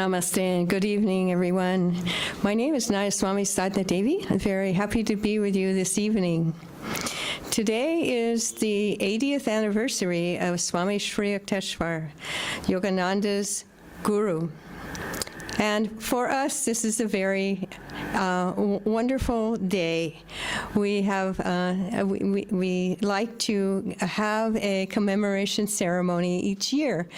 Namaste and good evening, everyone. My name is Nayaswamis Sadhana Devi. I'm very happy to be with you this evening. Today is the 80th anniversary of Swami Sri Yukteswar, Yogananda's guru. And for us, this is a very wonderful day. We have we like to have a commemoration ceremony each year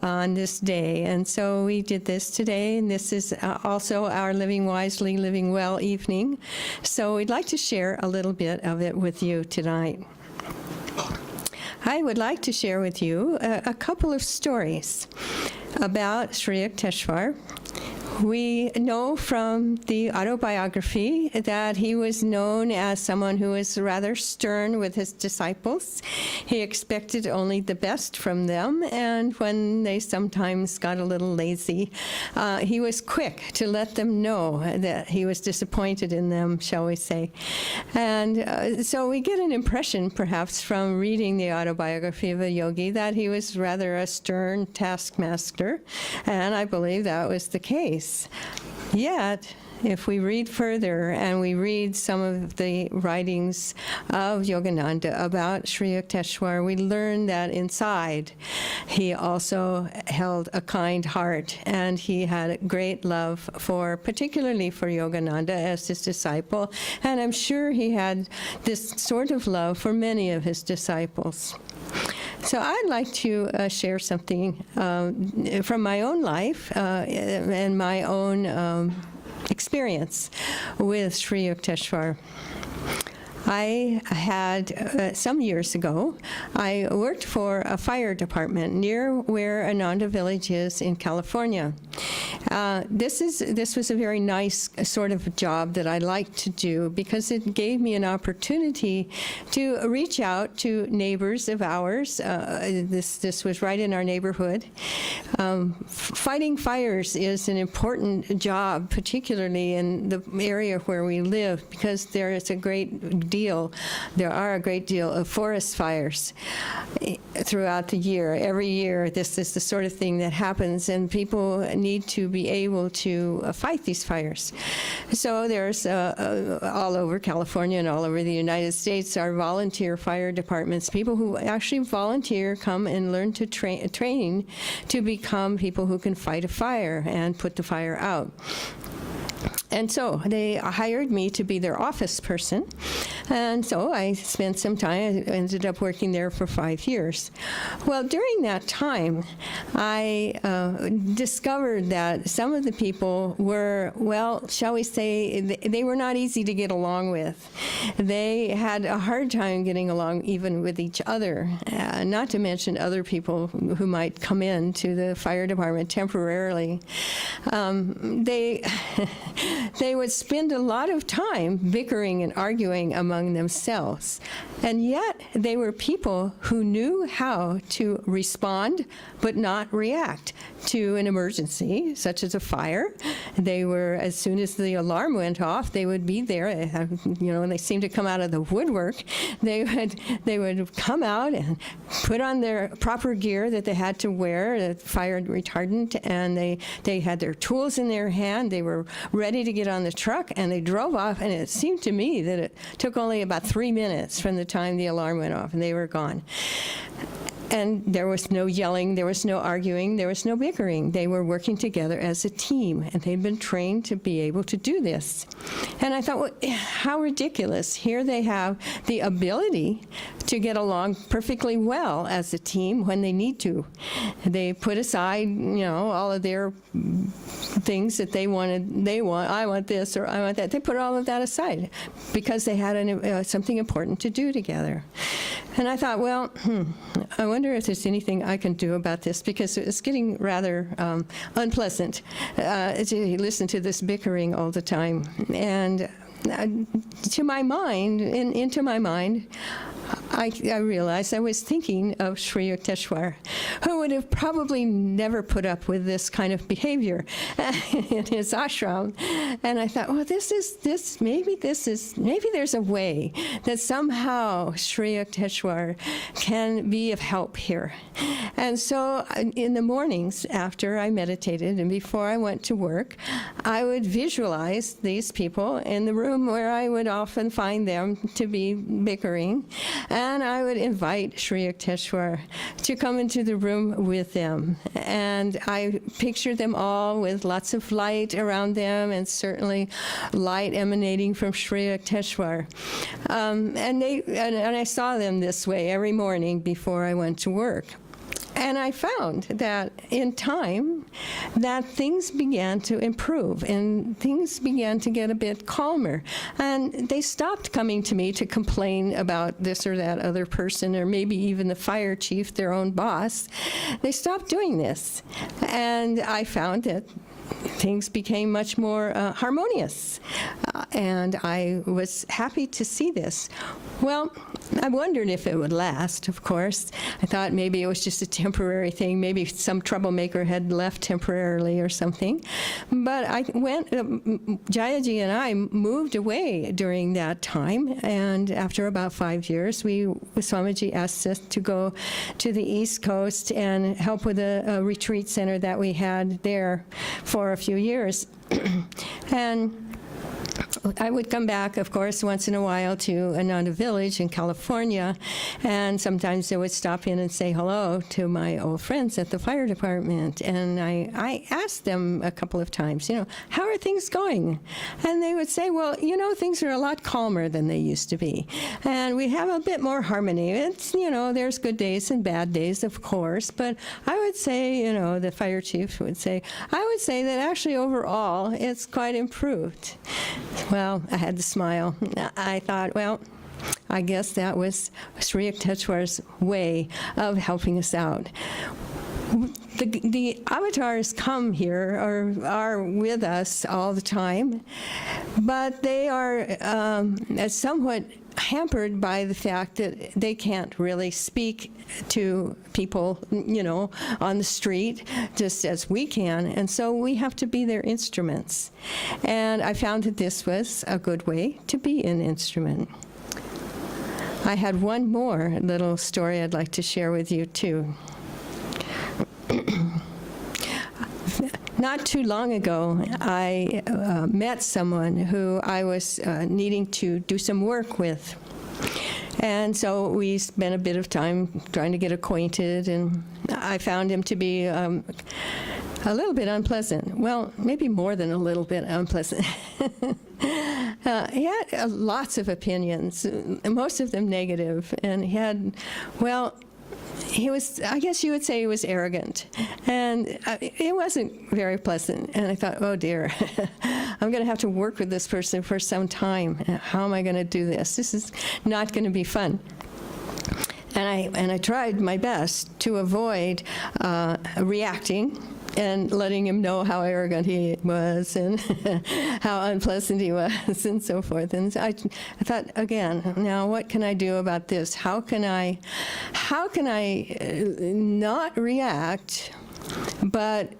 on this day, and so we did this today. And this is also our Living Wisely, Living Well evening. So we'd like to share a little bit of it with you tonight. I would like to share with you a couple of stories about Sri Yukteswar. We know from the autobiography that he was known as someone who was rather stern with his disciples. He expected only the best from them, and when they sometimes got a little lazy, he was quick to let them know that he was disappointed in them, shall we say. And so we get an impression, perhaps, from reading the autobiography of a yogi that he was rather a stern taskmaster, and I believe that was the case. Yet, if we read further and we read some of the writings of Yogananda about Sri Yukteswar, we learn that inside he also held a kind heart, and he had a great love particularly for Yogananda as his disciple, and I'm sure he had this sort of love for many of his disciples. So I'd like to share something from my own life and my own experience with Sri Yukteswar. I had, some years ago, I worked for a fire department near where Ananda village is in California. This was a very nice sort of job that I liked to do because it gave me an opportunity to reach out to neighbors of ours. This was right in our neighborhood. Fighting fires is an important job, particularly in the area where we live, because there are a great deal of forest fires throughout the year. Every year, this is the sort of thing that happens, and people need to be able to fight these fires. So there's all over California and all over the United States are volunteer fire departments, people who actually volunteer, come and learn to train to become people who can fight a fire and put the fire out. And so they hired me to be their office person. And so I spent some time, I ended up working there for 5 years. Well, during that time, I discovered that some of the people were, well, shall we say, they were not easy to get along with. They had a hard time getting along even with each other, not to mention other people who might come in to the fire department temporarily. They would spend a lot of time bickering and arguing among themselves. And yet, they were people who knew how to respond but not react to an emergency, such as a fire. They were, as soon as the alarm went off, they would be there. And they seemed to come out of the woodwork. They would come out and put on their proper gear that they had to wear, fire retardant, and they had their tools in their hand. They were ready to get on the truck, and they drove off, and it seemed to me that it took only about 3 minutes from the time the alarm went off, and they were gone. And there was no yelling, there was no arguing, there was no bickering. They were working together as a team, and they'd been trained to be able to do this. And I thought, well, how ridiculous. Here they have the ability to get along perfectly well as a team when they need to. They put aside, all of their things that I want this or I want that. They put all of that aside because they had something important to do together. And I thought, well, I wonder if there's anything I can do about this, because it's getting rather unpleasant to listen to this bickering all the time. And into my mind, I realized I was thinking of Sri Yukteswar, who would have probably never put up with this kind of behavior in his ashram. And I thought, well, maybe there's a way that somehow Sri Yukteswar can be of help here. And so in the mornings after I meditated and before I went to work, I would visualize these people in the room where I would often find them to be bickering, and I would invite Sri Yukteswar to come into the room with them. And I pictured them all with lots of light around them, and certainly light emanating from Sri Yukteswar. And I saw them this way every morning before I went to work. And I found that in time, that things began to improve and things began to get a bit calmer. And they stopped coming to me to complain about this or that other person, or maybe even the fire chief, their own boss. They stopped doing this. And I found that things became much more harmonious. And I was happy to see this. Well, I wondered if it would last, of course. I thought maybe it was just a temporary thing. Maybe some troublemaker had left temporarily or something. But I went, Jayaji and I moved away during that time. And after about 5 years, Swamiji asked us to go to the East Coast and help with a retreat center that we had there for a few years. And I would come back, of course, once in a while to Ananda Village in California, and sometimes I would stop in and say hello to my old friends at the fire department. And I asked them a couple of times, how are things going? And they would say, well, things are a lot calmer than they used to be. And we have a bit more harmony. It's, there's good days and bad days, of course, but I would say, the fire chief would say, I would say that actually overall it's quite improved. Well, I had to smile. I thought, well, I guess that was Sri Yukteswar's way of helping us out. The avatars come here or are with us all the time, but they are somewhat hampered by the fact that they can't really speak to people, on the street, just as we can. And so we have to be their instruments. And I found that this was a good way to be an instrument. I had one more little story I'd like to share with you, too. Not too long ago, I met someone who I was needing to do some work with. And so we spent a bit of time trying to get acquainted, and I found him to be a little bit unpleasant. Well, maybe more than a little bit unpleasant. He had lots of opinions, most of them negative, and he had, he was, I guess you would say he was arrogant, and it wasn't very pleasant. And I thought, oh dear, I'm going to have to work with this person for some time. How am I going to do this? This is not going to be fun. And I tried my best to avoid reacting and letting him know how arrogant he was and how unpleasant he was and so forth. And so I thought, again, now what can I do about this? How can I not react, but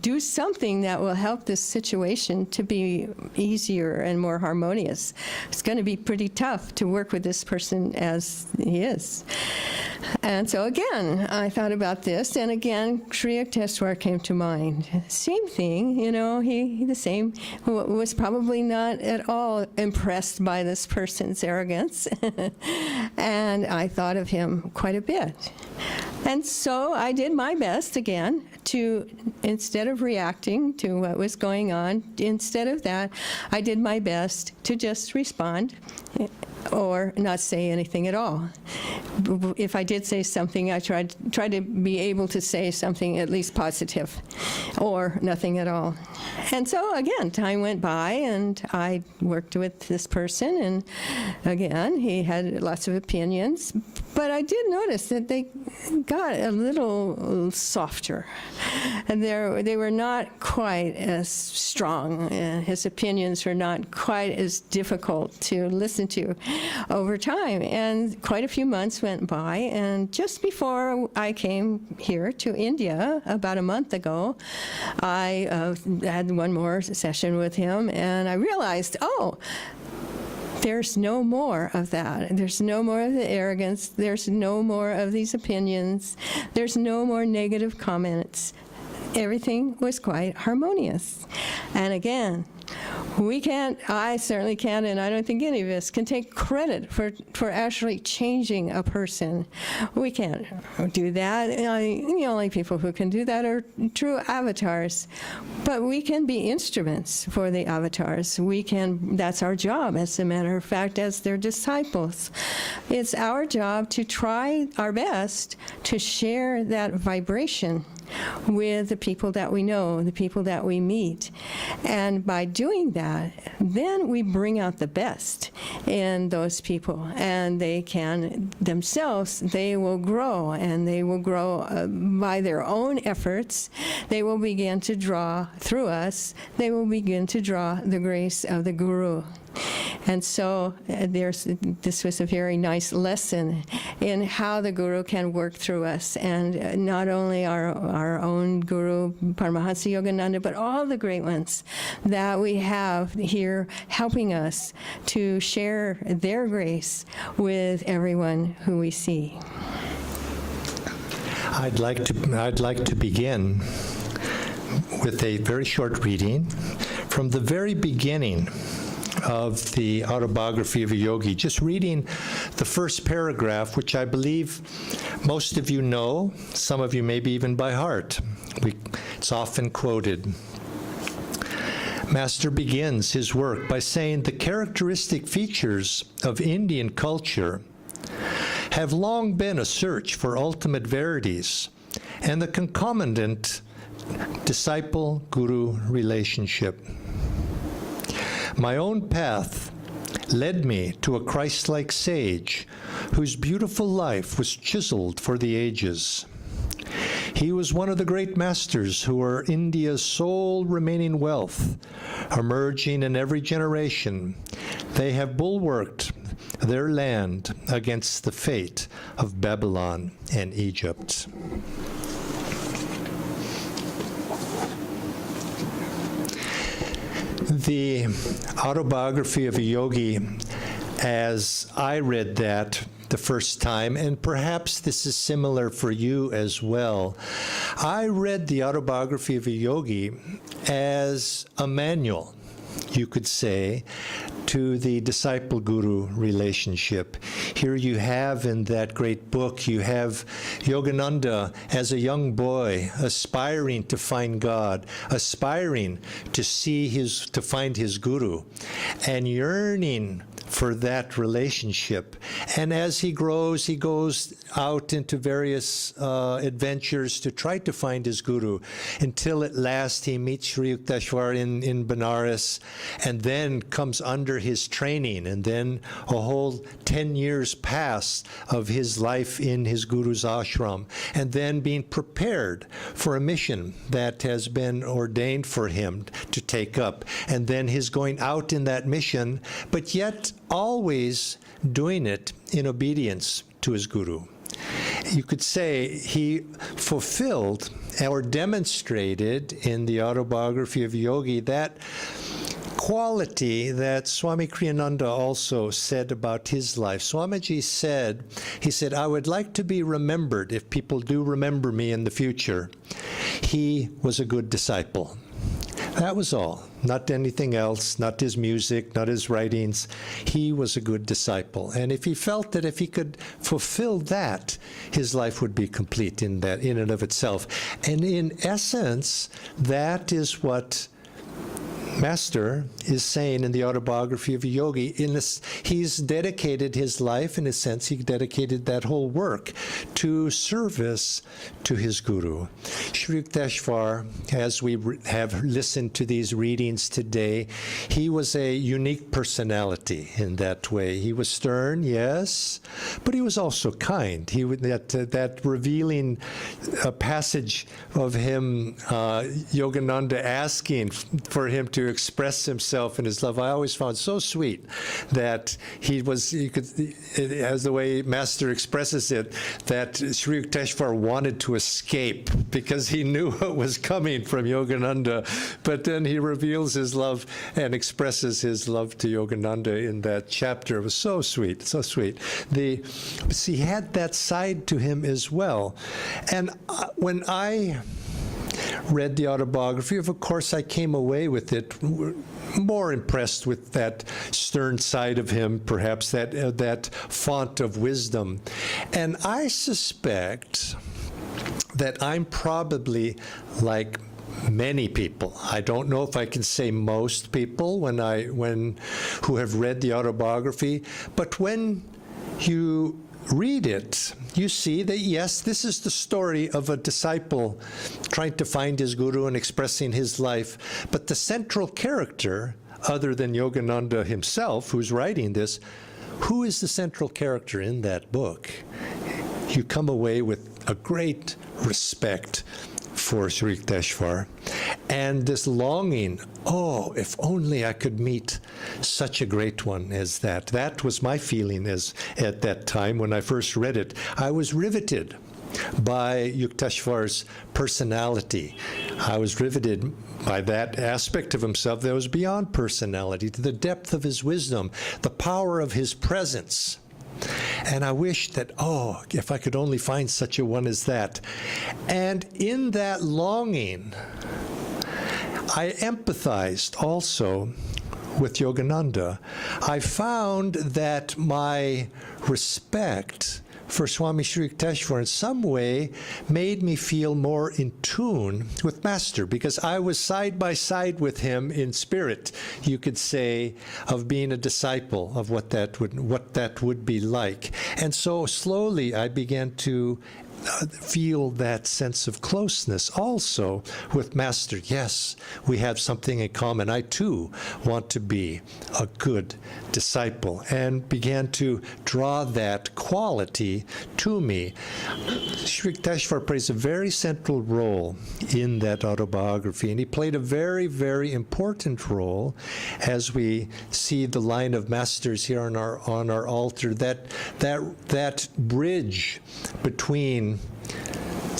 do something that will help this situation to be easier and more harmonious? It's going to be pretty tough to work with this person as he is. And so again, I thought about this, and again, Sri Yukteswar came to mind. Same thing, he the same, was probably not at all impressed by this person's arrogance. And I thought of him quite a bit. And so I did my best again to, instead of reacting to what was going on, instead of that, I did my best to just respond or not say anything at all. If I did say something, I tried to be able to say something at least positive, or nothing at all. And so again, time went by, and I worked with this person, and again, he had lots of opinions, but But I did notice that they got a little softer. And they were not quite as strong. His opinions were not quite as difficult to listen to over time. And quite a few months went by, and just before I came here to India about a month ago, I had one more session with him, and I realized, there's no more of that. There's no more of the arrogance. There's no more of these opinions. There's no more negative comments. Everything was quite harmonious. And again, I certainly can't, and I don't think any of us can take credit for actually changing a person. We can't do that. The only people who can do that are true avatars. But we can be instruments for the avatars. That's our job, as a matter of fact, as their disciples. It's our job to try our best to share that vibration with the people that we know, the people that we meet. And by doing that, then we bring out the best in those people. And they can themselves, they will grow, and they will grow by their own efforts. They will begin to draw through us. They will begin to draw the grace of the Guru. And so this was a very nice lesson in how the Guru can work through us, and not only our own Guru, Paramahansa Yogananda, but all the great ones that we have here helping us to share their grace with everyone who we see. I'd like to begin with a very short reading from the very beginning of the autobiography of a yogi, just reading the first paragraph, which I believe most of you know, some of you maybe even by heart. It's often quoted. Master begins his work by saying the characteristic features of Indian culture have long been a search for ultimate verities and the concomitant disciple-guru relationship. My own path led me to a Christ-like sage whose beautiful life was chiseled for the ages. He was one of the great masters who are India's sole remaining wealth, emerging in every generation. They have bulwarked their land against the fate of Babylon and Egypt. The autobiography of a yogi, as I read that the first time, and perhaps this is similar for you as well, I read the autobiography of a yogi as a manual, you could say, to the disciple-guru relationship. Here you have in that great book, you have Yogananda as a young boy aspiring to find God, aspiring to find his guru, and yearning for that relationship. And as he grows, he goes out into various adventures to try to find his guru, until at last he meets Sri Yukteswar in Benares, and then comes under his training, and then a whole 10 years pass of his life in his guru's ashram, and then being prepared for a mission that has been ordained for him to take up, and then his going out in that mission, but yet always doing it in obedience to his guru. You could say he fulfilled or demonstrated in the autobiography of a yogi that quality that Swami Kriyananda also said about his life. Swamiji said, I would like to be remembered, if people do remember me in the future, he was a good disciple. That was all. Not anything else, not his music, not his writings. He was a good disciple. And if he felt that if he could fulfill that, his life would be complete in and of itself. And in essence, that is what Master is saying in the autobiography of a yogi, he's dedicated his life, in a sense, he dedicated that whole work to service to his guru. Sri Yukteswar, as we have listened to these readings today, he was a unique personality in that way. He was stern, yes, but he was also kind. That revealing passage of him, Yogananda asking for him to express himself in his love, I always found so sweet that as the way Master expresses it, that Sri Yukteswar wanted to escape because he knew what was coming from Yogananda, but then he reveals his love and expresses his love to Yogananda in that chapter. It was so sweet, so sweet. He had that side to him as well. And when I read the autobiography, of course, I came away with it more impressed with that stern side of him, perhaps that font of wisdom. And I suspect that I'm probably like many people. I don't know if I can say most people who have read the autobiography, but when you read it, you see that, yes, this is the story of a disciple trying to find his guru and expressing his life. But the central character, other than Yogananda himself, who's writing this, who is the central character in that book? You come away with a great respect for Sri Yukteswar and this longing, oh, if only I could meet such a great one as that. That was my feeling at that time when I first read it. I was riveted by Yukteswar's personality. I was riveted by that aspect of himself that was beyond personality, to the depth of his wisdom, the power of his presence. And I wished that, oh, if I could only find such a one as that. And in that longing, I empathized also with Yogananda. I found that my respect for Swami Sri Yukteswar in some way made me feel more in tune with Master, because I was side by side with him in spirit, you could say, of being a disciple of what that would be like. And so slowly I began to feel that sense of closeness also with Master. Yes, we have something in common. I too want to be a good disciple, and began to draw that quality to me. Sri Yukteswar plays a very central role in that autobiography, and he played a very, very important role as we see the line of Masters here on our altar, that bridge between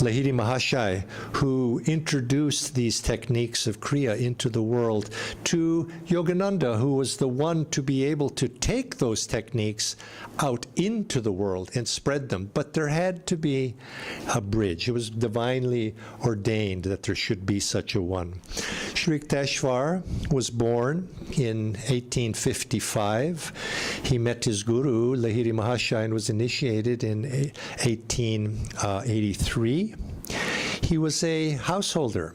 Lahiri Mahashaya, who introduced these techniques of Kriya into the world, to Yogananda, who was the one to be able to take those techniques out into the world and spread them. But there had to be a bridge. It was divinely ordained that there should be such a one. Sri Yukteswar was born in 1855. He met his guru, Lahiri Mahashaya, and was initiated in 1883. He was a householder.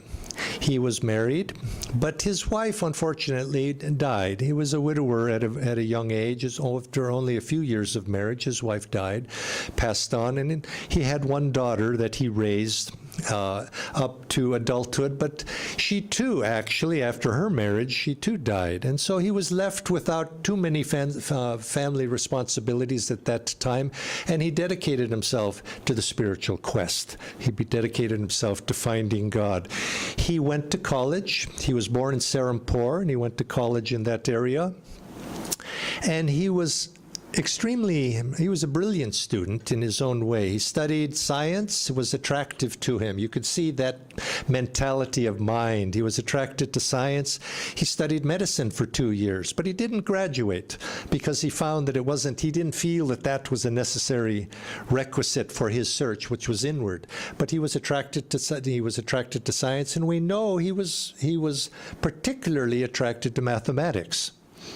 He was married, but his wife, unfortunately, died. He was a widower at a young age. After only a few years of marriage, his wife died, passed on, and he had one daughter that he raised up to adulthood, but she too, actually, after her marriage, she too died. And so he was left without too many family responsibilities at that time, and he dedicated himself to the spiritual quest. He dedicated himself to finding God. He went to college. He was born in Serampore, and he went to college in that area. And he was a brilliant student in his own way. He studied science. It was attractive to him. You could see that mentality of mind. He was attracted to science. He studied medicine for 2 years, but he didn't graduate because he found that he didn't feel that was a necessary requisite for his search, which was inward. But he was attracted to science, and we know he was particularly attracted to mathematics.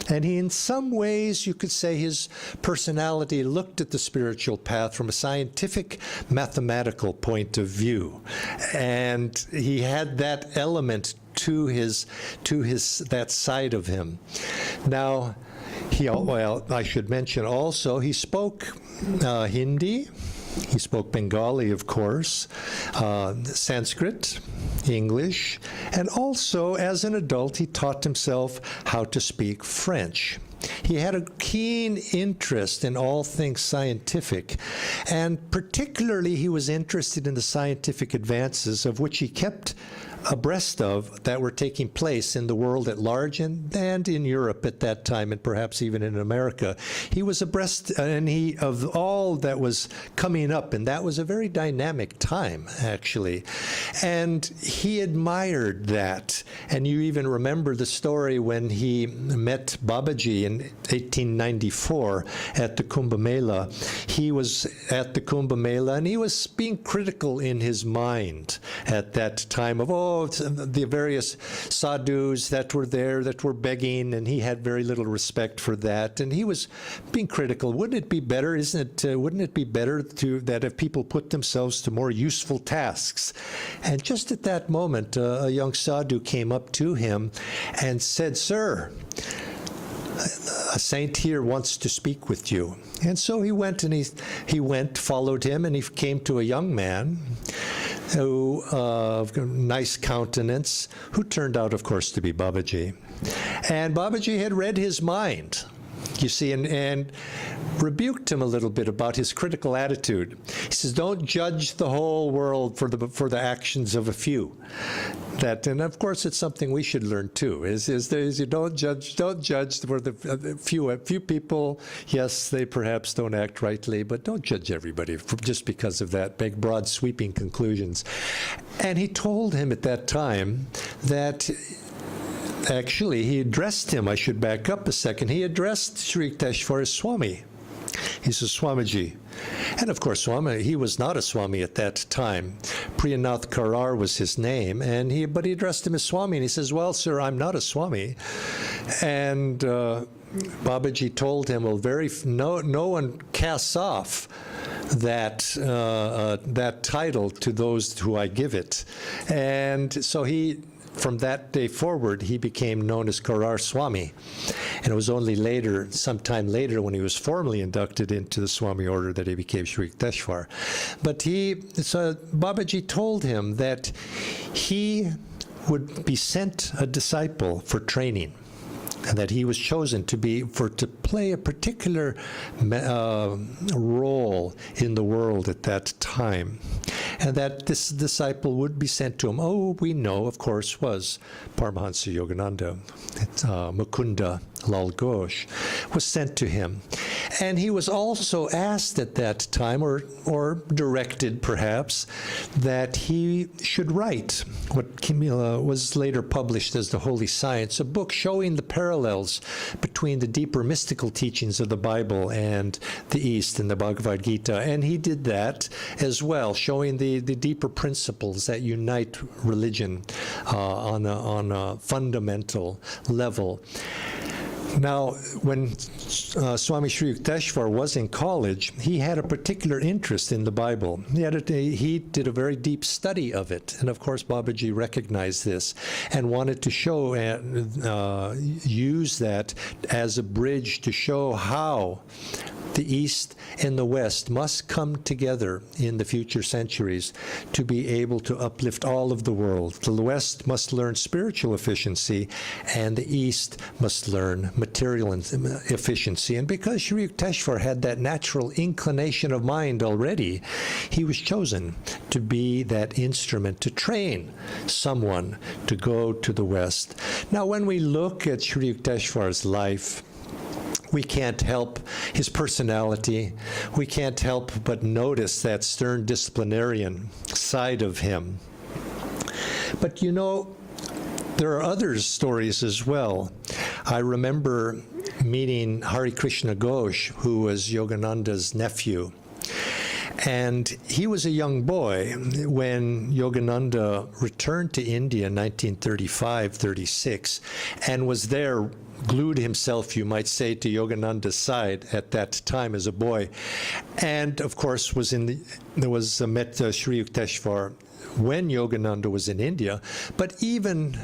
And he, in some ways, you could say his personality looked at the spiritual path from a scientific, mathematical point of view. And he had that element to that side of him. Now, I should mention also, he spoke Hindi. He spoke Bengali, of course, Sanskrit, English, and also, as an adult, he taught himself how to speak French. He had a keen interest in all things scientific, and particularly he was interested in the scientific advances of which he kept abreast of that were taking place in the world at large and in Europe at that time, and perhaps even in America. He was abreast of all that was coming up, and that was a very dynamic time, actually. And he admired that. And you even remember the story when he met Babaji in 1894 at the Kumbh Mela. He was at the Kumbh Mela, and he was being critical in his mind at that time of, the various sadhus that were there that were begging, and he had very little respect for that, and he was being critical. Wouldn't it be better, wouldn't it be better that if people put themselves to more useful tasks? And just at that moment, a young sadhu came up to him and said, "Sir, a saint here wants to speak with you." And so he went, and followed him, and he came to a young man who, of nice countenance, who turned out, of course, to be Babaji. And Babaji had read his mind, you see, and rebuked him a little bit about his critical attitude. He says, "Don't judge the whole world for the actions of a few." And of course, it's something we should learn too. Is you don't judge for the few people. Yes, they perhaps don't act rightly, but don't judge everybody just because of that. Big, broad, sweeping conclusions. And he told him at that time that. Actually, he addressed him. I should back up a second. He addressed Sri Yukteswar as Swami. He says, "Swamiji." And of course, he was not a Swami at that time. Priyanath Karar was his name, but he addressed him as Swami. And he says, "Well, sir, I'm not a Swami." And Babaji told him, "Well, no one casts off that title to those who I give it." And so from that day forward, he became known as Karar Swami. And it was only sometime later, when he was formally inducted into the Swami order, that he became Sri Yukteswar. But so Babaji told him that he would be sent a disciple for training, and that he was chosen to play a particular role in the world at that time, and that this disciple would be sent to him. We know, of course, was Paramahansa Yogananda. Mukunda Lal Ghosh was sent to him. And he was also asked at that time, or directed perhaps, that he should write what was later published as The Holy Science, a book showing the parallels between the deeper mystical teachings of the Bible and the East in the Bhagavad Gita. And he did that as well, showing the deeper principles that unite religion on a fundamental level. Now, when Swami Sri Yukteswar was in college, he had a particular interest in the Bible. He did a very deep study of it. And of course, Babaji recognized this and wanted to use that as a bridge to show how the East and the West must come together in the future centuries to be able to uplift all of the world. The West must learn spiritual efficiency, and the East must learn material efficiency. And because Sri Yukteswar had that natural inclination of mind already, he was chosen to be that instrument to train someone to go to the West. Now, when we look at Sri Yukteswar's life, we can't help his personality. We can't help but notice that stern disciplinarian side of him. But there are other stories as well. I remember meeting Hari Krishna Ghosh, who was Yogananda's nephew. And he was a young boy when Yogananda returned to India in 1935-36 and was there, glued himself, you might say, to Yogananda's side at that time as a boy. And of course met Sri Yukteswar when Yogananda was in India. But even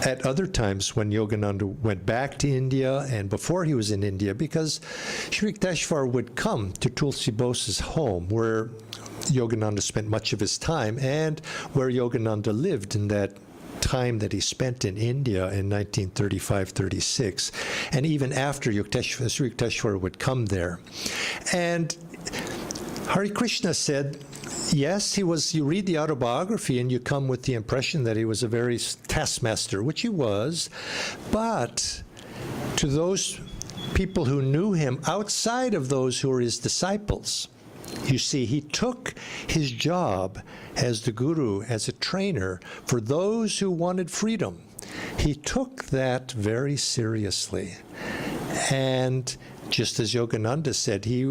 at other times when Yogananda went back to India and before he was in India, because Sri Yukteswar would come to Tulsi Bose's home, where Yogananda spent much of his time and where Yogananda lived in that time that he spent in India in 1935-36, and even after Sri Yukteswar would come there. And Hare Krishna said, yes, he was, you read the autobiography and you come with the impression that he was a very taskmaster, which he was, but to those people who knew him outside of those who were his disciples, you see, he took his job as the guru, as a trainer, for those who wanted freedom. He took that very seriously. And just as Yogananda said, he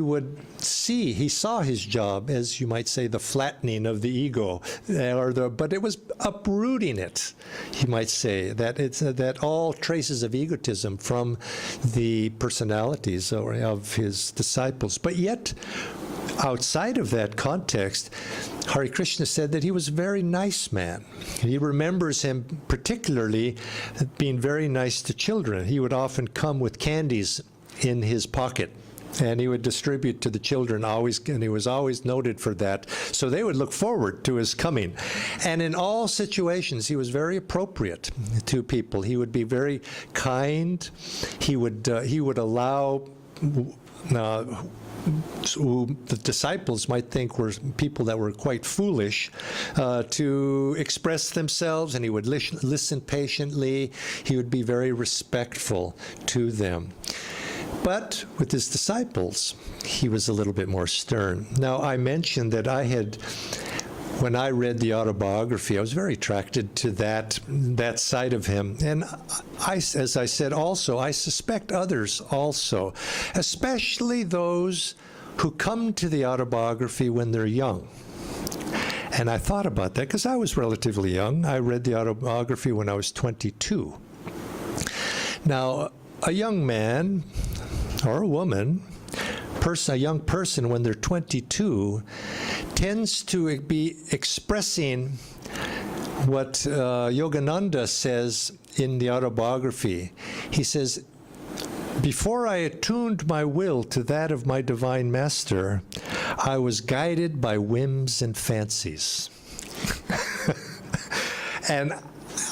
would see, he saw his job as, you might say, the flattening of the ego, but it was uprooting it, you might say, that it's that all traces of egotism from the personalities of his disciples. But yet, outside of that context, Hare Krishna said that he was a very nice man. He remembers him particularly being very nice to children. He would often come with candies in his pocket, and he would distribute to the children always, and he was always noted for that. So they would look forward to his coming. And in all situations, he was very appropriate to people. He would be very kind. He would allow who the disciples might think were people that were quite foolish, to express themselves, and he would listen patiently. He would be very respectful to them. But with his disciples, he was a little bit more stern. Now, I mentioned that when I read the autobiography, I was very attracted to that side of him. And as I said also, I suspect others also, especially those who come to the autobiography when they're young. And I thought about that because I was relatively young. I read the autobiography when I was 22. Now, a young man or a woman, a young person when they're 22, tends to be expressing what Yogananda says in the autobiography. He says, before I attuned my will to that of my divine master, I was guided by whims and fancies. And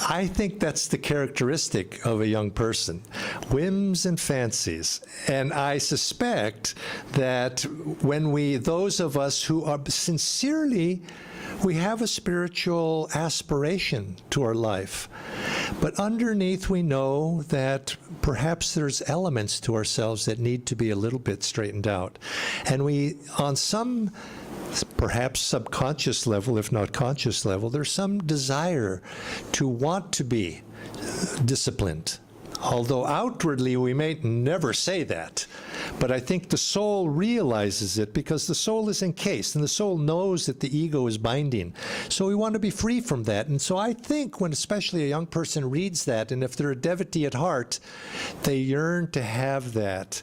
I think that's the characteristic of a young person, whims and fancies. And I suspect that when those of us who are sincerely, we have a spiritual aspiration to our life, but underneath we know that perhaps there's elements to ourselves that need to be a little bit straightened out. And we, on some perhaps subconscious level, if not conscious level, there's some desire to want to be disciplined. Although outwardly we may never say that, but I think the soul realizes it because the soul is encased and the soul knows that the ego is binding. So we want to be free from that. And so I think when especially a young person reads that, and if they're a devotee at heart, they yearn to have that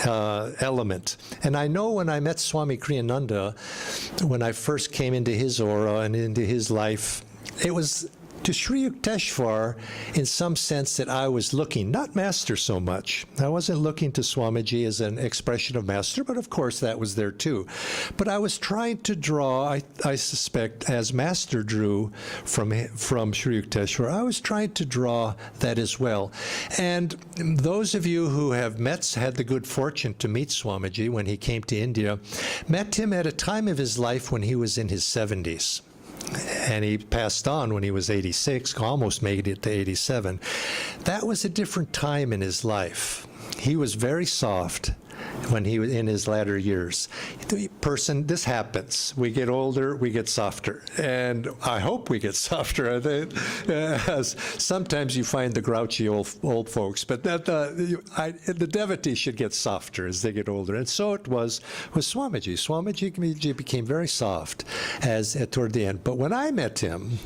element. And I know when I met Swami Kriyananda, when I first came into his aura and into his life, it was to Sri Yukteswar, in some sense, that I was looking, not master so much. I wasn't looking to Swamiji as an expression of master, but of course that was there too. But I was trying to draw, I suspect, as master drew from Sri Yukteswar, I was trying to draw that as well. And those of you who have had the good fortune to meet Swamiji when he came to India, met him at a time of his life when he was in his 70s. And he passed on when he was 86, almost made it to 87. That was a different time in his life. He was very soft when he was in his latter years. This happens. We get older, we get softer. And I hope we get softer. Sometimes you find the grouchy old folks, but the devotees should get softer as they get older. And so it was with Swamiji. Swamiji became very soft toward the end. But when I met him,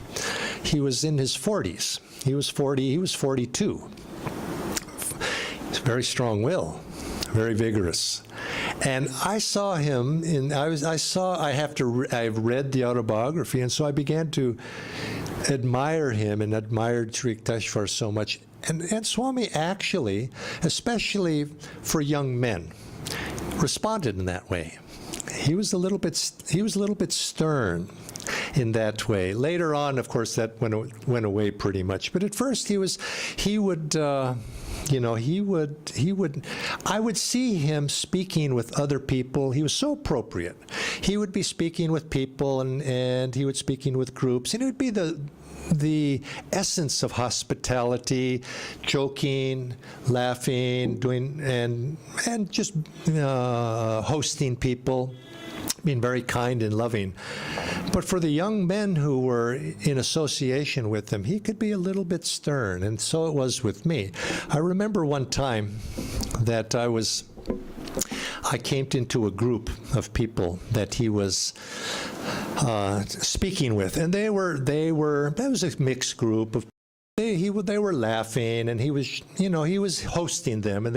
he was in his 40s. He was 42. Very strong will. Very vigorous. And I saw him I've read the autobiography, and so I began to admire him and admired Sri Yukteswar so much. And Swami actually, especially for young men, responded in that way. He was a little bit stern in that way. Later on, of course, that went away pretty much. But at first, he would. I would see him speaking with other people. He was so appropriate. He would be speaking with people, and he would speaking with groups, and it would be the essence of hospitality, joking, laughing, doing, and just hosting people, being very kind and loving. But for the young men who were in association with him, he could be a little bit stern, and so it was with me. I remember one time that I came into a group of people that he was speaking with, and that was a mixed group of. They were laughing, and he was hosting them, and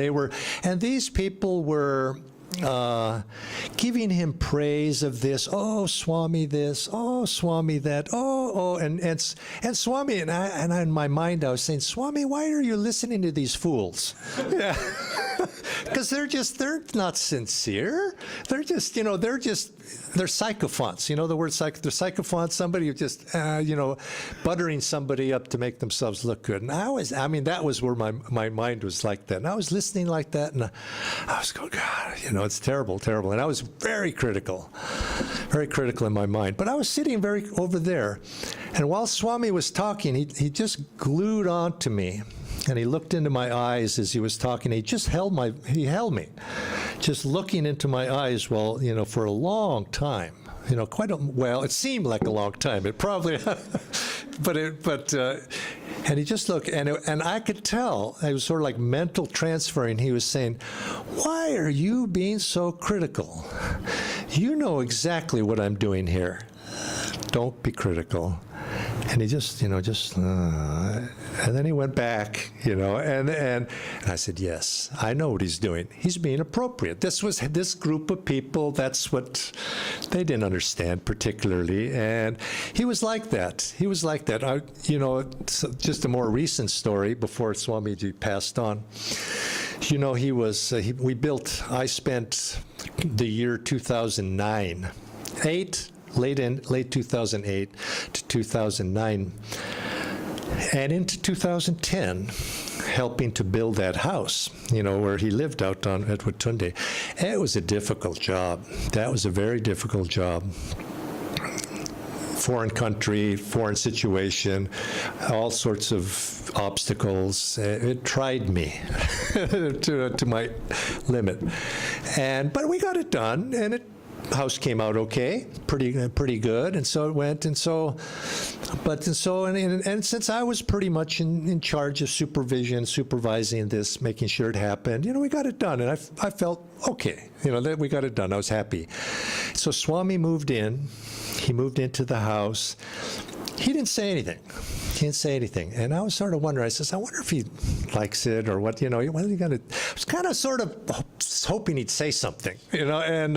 these people were giving him praise of this. Oh, Swami this. Oh, Swami that. Oh, and Swami, and I, in my mind, I was saying, Swami, why are you listening to these fools? Yeah. Because they're not sincere. They're sycophants. You know the word they're sycophants, somebody who just, buttering somebody up to make themselves look good. And that was where my mind was like that. And I was listening like that, and I was going, God, it's terrible, terrible. And I was very critical in my mind. But I was sitting very over there, and while Swami was talking, he just glued on to me. And he looked into my eyes as he was talking. He held me, just looking into my eyes, for a long time. It seemed like a long time. It probably, and he just looked, and I could tell, it was sort of like mental transferring. He was saying, why are you being so critical? You know exactly what I'm doing here. Don't be critical. And he and then he went back, and I said, yes, I know what he's doing. He's being appropriate. This group of people, that's what they didn't understand particularly. And he was like that. Just a more recent story before Swamiji passed on. I spent the year 2009, late 2008 to 2009, and into 2010, helping to build that house, where he lived out at Watunde. It was a difficult job. That was a very difficult job. Foreign country, foreign situation, all sorts of obstacles. It tried me to my limit, but we got it done, and house came out okay, pretty good, and so it went, and since I was pretty much in charge of supervising this, making sure it happened, we got it done, and I felt okay, that we got it done. I was happy. So Swami moved in. He moved into the house. He didn't say anything. And I was sort of wondering, I wonder if he likes it or what, what are you going to, I was kind of sort of hoping he'd say something, and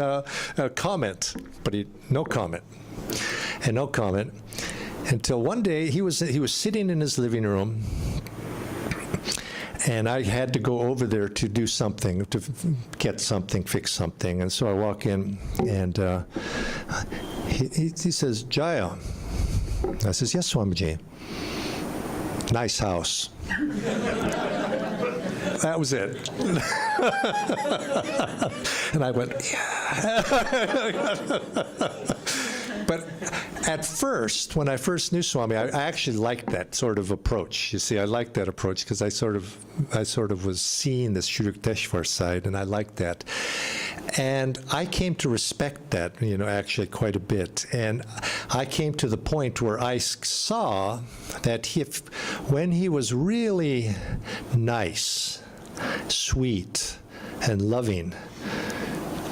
comment, but no comment. Until one day he was sitting in his living room, and I had to go over there to do something, to get something, fix something. And so I walk in, and he says, Jaya. I says, yes, Swamiji. Nice house. That was it. And I went, yeah. But at first, when I first knew Swami, I actually liked that sort of approach. You see, I liked that approach because I sort of was seeing this Sri Yukteswar side, and I liked that. And I came to respect that, actually quite a bit. And I came to the point where I saw that when he was really nice, sweet, and loving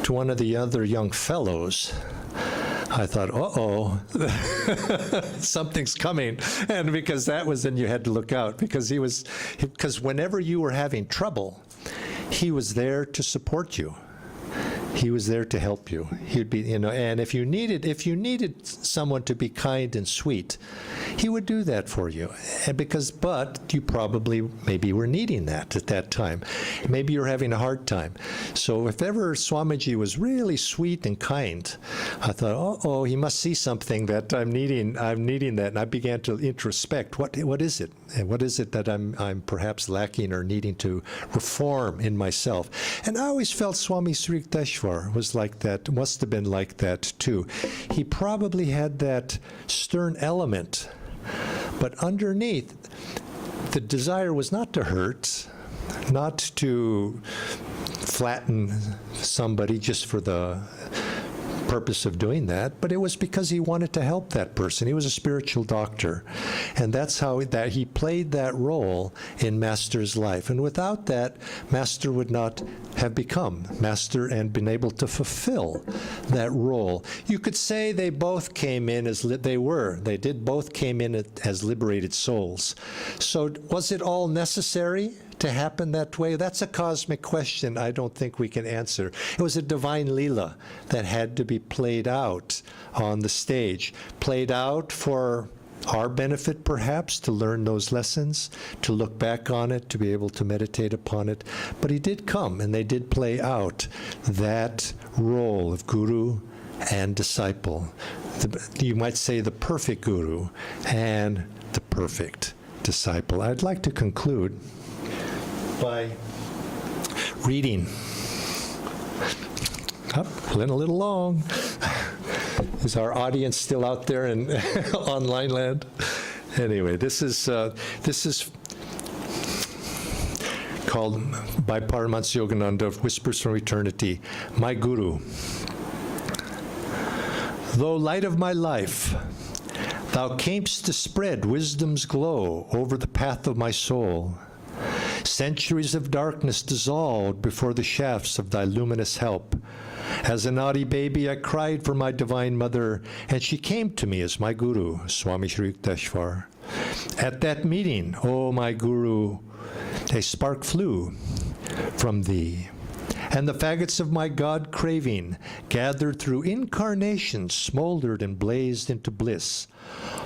to one of the other young fellows, I thought, something's coming. And because that was, then you had to look out, because whenever you were having trouble, he was there to support you. He was there to help you. He'd be, and if you needed someone to be kind and sweet, he would do that for you. But you probably maybe were needing that at that time. Maybe you're having a hard time. So if ever Swamiji was really sweet and kind, I thought, oh, he must see something that I'm needing that, and I began to introspect. What is it? And what is it that I'm perhaps lacking or needing to reform in myself? And I always felt Swami Sri Yukteswar was like that, must have been like that too. He probably had that stern element, but underneath, the desire was not to hurt, not to flatten somebody just for the purpose of doing that, but it was because he wanted to help that person. He was a spiritual doctor, and that's how that he played that role in Master's life. And without that, Master would not have become Master and been able to fulfill that role. You could say they both came in as they did both came in as liberated souls. So was it all necessary to happen that way? That's a cosmic question I don't think we can answer. It was a divine Leela that had to be played out on the stage, played out for our benefit perhaps, to learn those lessons, to look back on it, to be able to meditate upon it. But he did come, and they did play out that role of guru and disciple. You might say the perfect guru and the perfect disciple. I'd like to conclude by reading. Went a little long. Is our audience still out there in online land? Anyway, this is called by Paramahansa Yogananda, Whispers from Eternity, My Guru. Though light of my life, thou camest to spread wisdom's glow over the path of my soul. Centuries of darkness dissolved before the shafts of thy luminous help. As a naughty baby, I cried for my divine mother, and she came to me as my guru, Swami Sri Yukteswar. At that meeting, O my guru, a spark flew from thee, and the faggots of my God craving, gathered through incarnations, smoldered and blazed into bliss.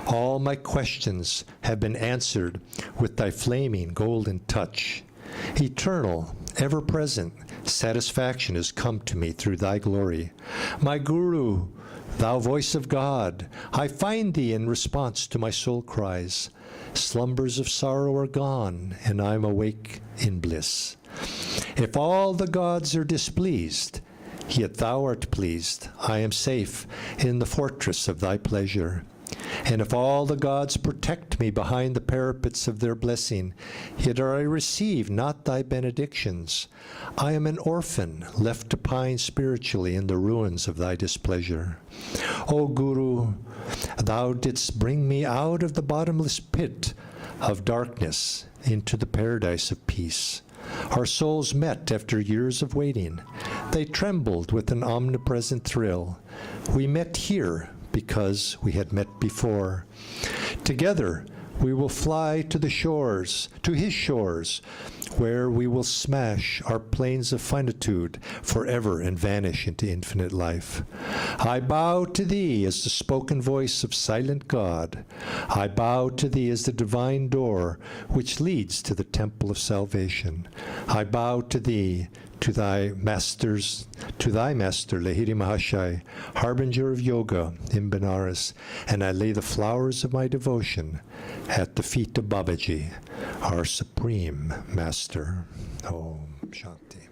All my questions have been answered with thy flaming golden touch. Eternal, ever-present, satisfaction has come to me through thy glory. My Guru, thou voice of God, I find thee in response to my soul cries. Slumbers of sorrow are gone, and I'm awake in bliss. If all the gods are displeased, yet thou art pleased, I am safe in the fortress of thy pleasure. And if all the gods protect me behind the parapets of their blessing, yet I receive not thy benedictions, I am an orphan left to pine spiritually in the ruins of thy displeasure. O Guru, thou didst bring me out of the bottomless pit of darkness into the paradise of peace. Our souls met after years of waiting. They trembled with an omnipresent thrill. We met here because we had met before. Together, we will fly to the shores, to his shores, where we will smash our planes of finitude forever and vanish into infinite life. I bow to thee as the spoken voice of silent God. I bow to thee as the divine door which leads to the temple of salvation. I bow to thee, to thy master Lahiri Mahashai, harbinger of yoga in Benares, and I lay the flowers of my devotion at the feet of Babaji, our supreme master. Om Shanti.